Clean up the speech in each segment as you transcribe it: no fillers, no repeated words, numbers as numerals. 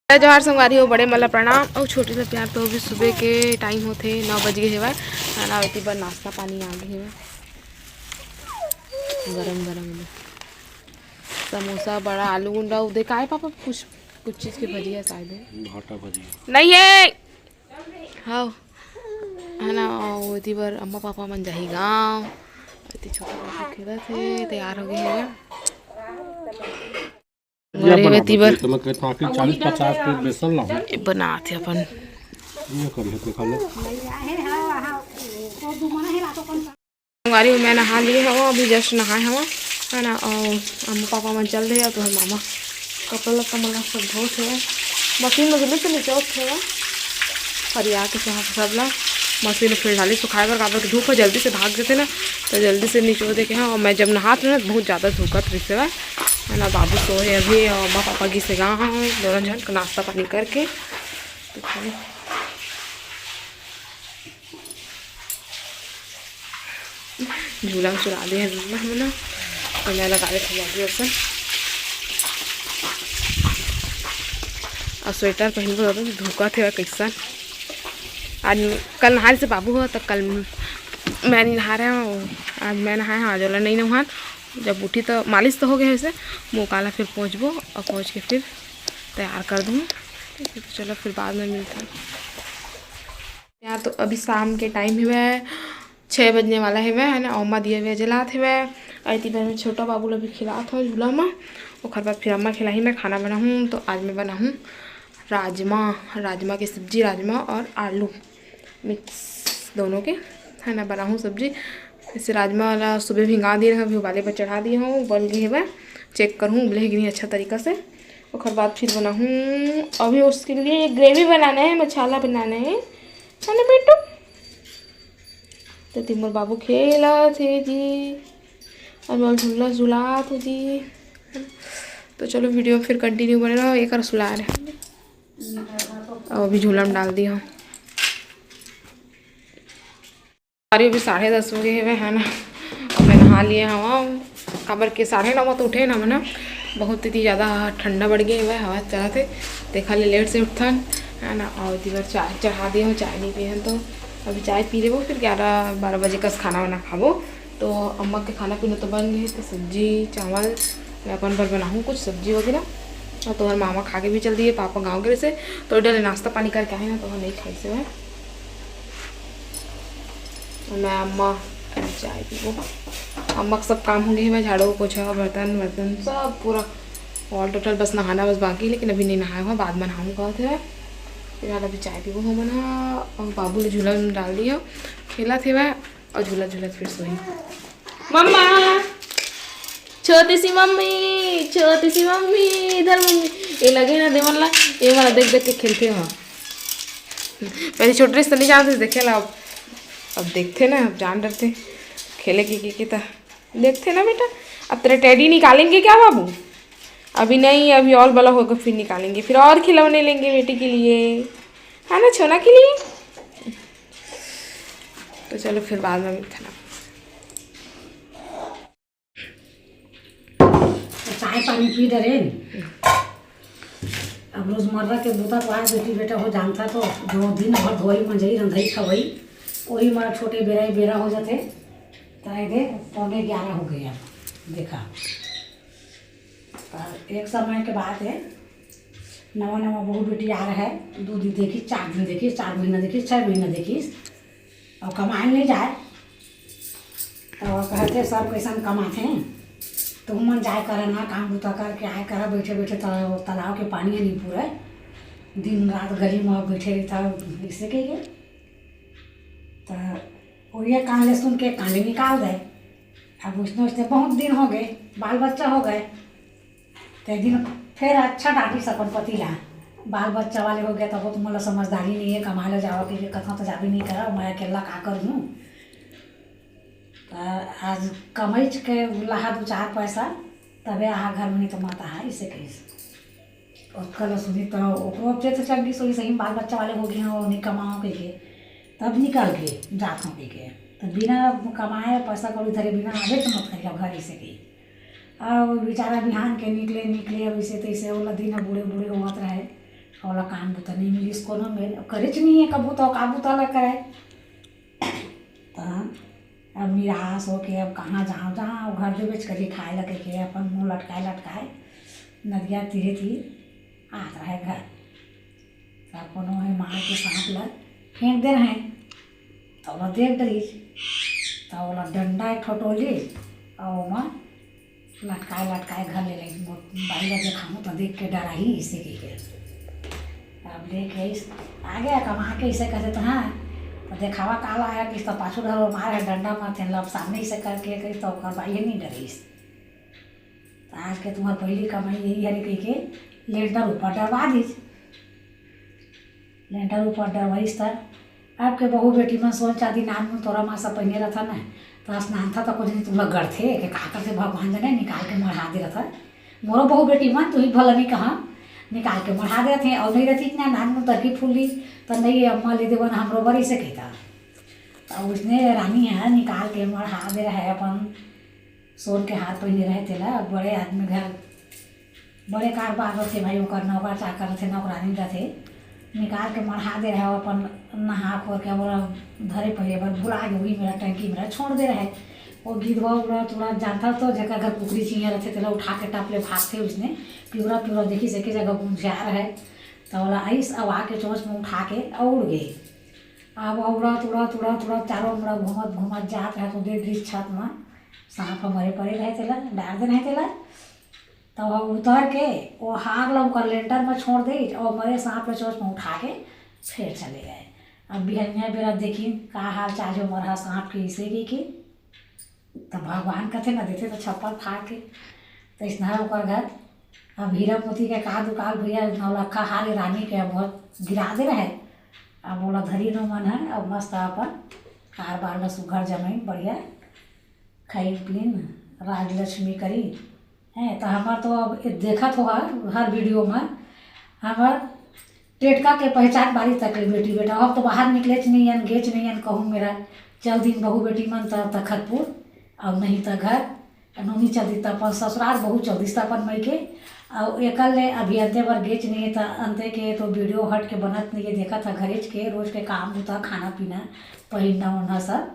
जोहार संगवारी हो बड़े मतलब प्रणाम और छोटे से प्यार। तो अभी सुबह के टाइम होते 9 बज गए हेवा खाना होती पर नाश्ता पानी आ गए हेवा गरम गरम समोसा बड़ा आलू गुंडा उदय का है पापा कुछ चीज़ की भजिया शायद है भाटा भजिया नहीं है हाँ है ना। वही पर अम्मा पापा मन जाही गाँव छोटा पापा खेला थे तैयार हो गए हैं बनाते अपन हमारी मैं नहा लिए हवा अभी जस्ट नहाए हवा है ना। और अम्मा पापा मन चल रहे तो मामा कपड़ा लत्ता मला सब धोत है मशीन में जल्दी से नीचे थे फरिया के सब ला मशीन फिर डाली सुखाए पर काबर के धूप जल्दी से भाग देते ना तो जल्दी से नीचे देखे हैं। और मैं जब नहाते ना बहुत ज़्यादा धूकत रही से है ना। बाबू सोए अभी और अम्मा पापा की से गाँव दोनों जन का नाश्ता पानी करके तो खाली झूला में चुरा दिए हम ना तो मैं लगा रहे थे ऐसा और स्वेटर पहन को ज़्यादा धूका थे कैसा। आज कल नहाए से बाबू हो तो कल मैं नहीं नहा रहा हूँ आज मैं नहाया आज वाला नहीं नहा। जब उठी तो मालिश तो हो गया वैसे मुँह काला फिर पोंछबो और पोंछ के फिर तैयार कर दूँ ठीक है। तो चलो फिर बाद में मिलता है यार। तो अभी शाम के टाइम हुआ है 6 बजने वाला है ना। अम्मा दिए हुए जलाते हुए ऐती बार में छोटा बाबू लोग भी खिलाता हूँ झूला में और बाद फिर अम्मा खिलाई मैं खाना बनाऊँ। तो आज मैं बनाऊँ राजमा की सब्जी राजमा और आलू मिक्स दोनों के है ना बनाऊँ सब्जी। इससे राजमा वाला सुबह भिंगा दिए अभी उबाले पर चढ़ा दिए हूँ उबल गए है चेक करूँ उबले कि नहीं अच्छा तरीक़ा से और बाद फिर बनाऊँ। अभी उसके लिए ग्रेवी बनाना है मसाला बनाना है ना बेटू। तो तिमोर बाबू खेला थे जी और मैं झूला झुला थे जी। तो चलो वीडियो फिर कंटिन्यू बने रहो एक सुला रहे और अभी झूला में डाल दिया अरे अभी 10:30 हो गए है ना। और मैं नहा लिए हवा खबर के 9:30 तो उठे ना मैंने बहुत इतनी ज़्यादा ठंडा बढ़ गई है हवा चला थे देखा ले लेट से उठा है ना। और बार चाय चढ़ा दिए हूँ चाय नहीं पिए हैं तो अभी चाय पी ले वो फिर 11-12 बजे का खाना वाना खाबो। तो अम्मा के खाना पीना तो बन गए तो सब्जी चावल मैं अपन पर बनाऊँ कुछ सब्जी वगैरह और तो मामा खा के भी चल दिए पापा गाँव के से तो डले नाश्ता पानी करके आए ना तो नहीं खाई से है मैं अम्मा चाय पीबो। अम्मा का सब काम हो गया है झाड़ू पोछा बर्तन सब पूरा ऑल टोटल बस नहाना बस बाकी लेकिन अभी नहीं नहाया हुआ बाद में नहाऊँगा थे फिर अभी चाय पीबो हो मना। और बाबू ने झूला में डाल दिया खेला थे वह और झूला फिर सोई मम्मा छोटी सी मम्मी इधर मम्मी ये लगे ना दे मला ये वाला देख देख के खेलते हो पहले छोटे से नहीं जानते देखे ला अब देखते ना अब जान डरते खेले की था देखते ना बेटा। अब तेरे टेडी निकालेंगे क्या बाबू अभी नहीं अभी और बड़ा होगा फिर निकालेंगे फिर और खिलौने लेंगे बेटी के लिए है ना छोना के लिए। तो चलो फिर बाद में मिलते ना चाय पानी पी डरे अब रोजमर्रा के बूता तो आज बेटी बेटा हो जानता तो जो दिन भर धोई मंजई रंधई खवई वही मारा छोटे बेरा हो जाते ताए 11:15 हो गए अब देखा। एक समय के बाद है नवा बहू बेटी आ रहा है 2 दिन देखी 4 दिन देखी 4 महीना देखी 6 महीना देखी और कमाए नहीं जाए तो कहते सब कैसा कमाते हैं तो मन जाए करे ना काम बूता करके आए करा बैठे बैठे तालाब के पानी नहीं पूरा दिन रात गली में बैठे रहता इससे कहिए तो वही कान सुन के कांडे निकाल दे। अब उसने बहुत दिन हो गए बाल बच्चा हो गए तो एक दिन फिर अच्छा डांटी सपन पति ला बाल बच्चा वाले हो गया तब तो मतलब समझदारी नहीं है कमा ले जाओ के लिए कथा तो जाबी नहीं करा मैं अकेला का कर दूँ आज कमाई के लहा 2-4 पैसा तबे आहा घर में नहीं तो माता है इसे कैसे और कल सुनी तो ओकरो तो चल गई सोई सही बाल बच्चा वाले हो गए हो नहीं कमाओ के तब निकल गए जात हो के तो बिना कमाए पैसा कौड़ी धरे बिना आवे तो मत करिए घर इसे की और बेचारा बिहान के निकले अब इसे तैसे वाला दिन बूढ़े होत रहे और काम बुता नहीं मिली को न मेरे करे नहीं है कबू तो काबू तो अलग करे। तो अब निराश हो के अब कहाँ जाऊँ जहाँ घर दे बेच कर खाए लगे के अपन मुँह लटकाए नदिया तीरे तीर आत रहे घर। तब कोनो है मार के सांप लग फेंक दे रहे तो वो देख डरी तो वो डंडा एक ठोटोली और वहाँ लटकाए घर ले लगी बाई लगे खाऊँ तो देख के डरा ही इसे के अब लेके आ गया कमा के इसे कहते तो हाँ तो देखावा काला आया कि तो पाछू डर मारे डंडा मारते लब सामने से करके कही तो करवाई नहीं डरीस। तो आज के तुम्हारी पहली कमाई यही है कही के लेंटर ऊपर डरवा दीज लेंटर ऊपर डरवाईस तर आपके बहू बेटी में सोन चांदी नाम में तोरा माँ सब पहने रहता ना तो स्नान था तो कुछ नहीं तुम लोग गढ़ थे कि का करते भगवान जने निकाल के मढ़ा दे रहा था मोरो बहू बेटी मन तू ही भला नहीं कहा निकाल के मढ़ा दे थे और नहीं रहती इतना नान में तरकी फूली तो नहीं अम्मा ले देवन हम बड़ी से कहता तो उसने रानी है निकाल के मढ़ा दे रहा है अपन सोन के हाथ पहने रहे थे ला बड़े आदमी घर बड़े कारोबार थे भाई वो नौकर चाकर थे नौकरानी थे निकाल के मढ़ा दे रहे अपन नहा खोर के बोला धरे पहले बार भुला गई मेरा टंकी मेरा छोड़ दे रहे वो गिधवा उड़ा थोड़ा जानता तो जगह घर पुखरी चिड़िया रहते थे उठा के टापले भागते उसने प्यूरा देखी से कि जगह गुंजा रहे तो बोला आइस अब आके चोंच में उठा के उड़ गए। अब उड़ा चारों बड़ा घूमत जात रहे तो देख दी छत में सांप हमारे पड़े रहे थे डाल दे रहे थे तो वह उतर के वो हार लो कर लेंटर में छोड़ दी और मरे सांप के चोंच में उठा के फिर चले गए। अब बिहनिया बेरा देखी का हाल चाल जो मरा सांप के इसे की तो भगवान कथे न देते तो छप्पर फाड़ के तो इसना ओकर घर अब हीरा मोती के का दुकाल भैया नौलखा हाल रानी के बहुत गिरा दे रहे। अब बोला धरी नो मन है अब मस्त अपन कार बार में सुघर जमीन बढ़िया खाई पीन राजलक्ष्मी करी है। तो हमार तो अब देखत हो हर वीडियो में हमार टेटका के पहचान बारी तक बेटी बेटा अब तो बाहर निकले नहीं गेच नहीं कहूँ मेरा चल दिन बहू बेटी मन तखतपुर अब नहीं तो घर नोनी चल दी अपन ससुराल बहुत चल दी अपन मई के और एकल ले अभी अंते बार गेच नहीं था अंते के तो वीडियो हट के बनत नहीं देखा था घरेज के रोज के काम होता खाना पीना पहनना उड़ना सब।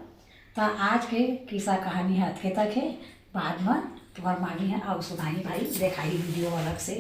तो आज के किस्सा कहानी है के तक है बाद में तुम्हार मानी है अब सुनाई भाई देखाई वीडियो अलग से।